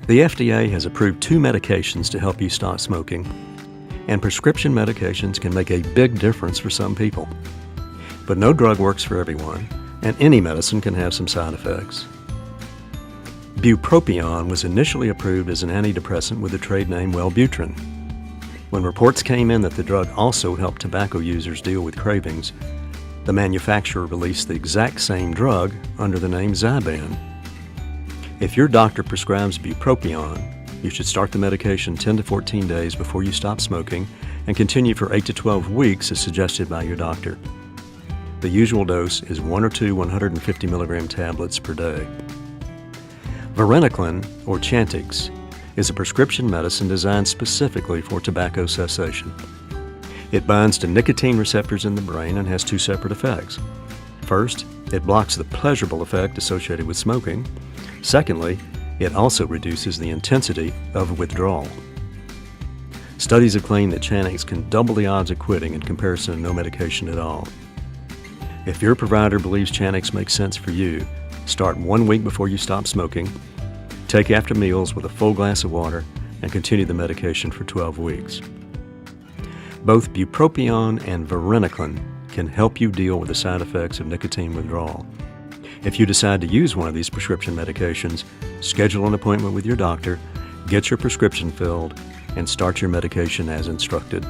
The FDA has approved 2 medications to help you stop smoking, and prescription medications can make a big difference for some people. But no drug works for everyone, and any medicine can have some side effects. Bupropion was initially approved as an antidepressant with the trade name Wellbutrin. When reports came in that the drug also helped tobacco users deal with cravings, the manufacturer released the exact same drug under the name Zyban. If your doctor prescribes bupropion, you should start the medication 10 to 14 days before you stop smoking and continue for 8 to 12 weeks as suggested by your doctor. The usual dose is 1 or 2 150 milligram tablets per day. Varenicline, or Chantix, is a prescription medicine designed specifically for tobacco cessation. It binds to nicotine receptors in the brain and has 2 separate effects. First, it blocks the pleasurable effect associated with smoking. Secondly, it also reduces the intensity of withdrawal. Studies have claimed that Chantix can double the odds of quitting in comparison to no medication at all. If your provider believes Chantix makes sense for you, start 1 week before you stop smoking, take after meals with a full glass of water, and continue the medication for 12 weeks. Both bupropion and varenicline can help you deal with the side effects of nicotine withdrawal. If you decide to use one of these prescription medications, schedule an appointment with your doctor, get your prescription filled, and start your medication as instructed.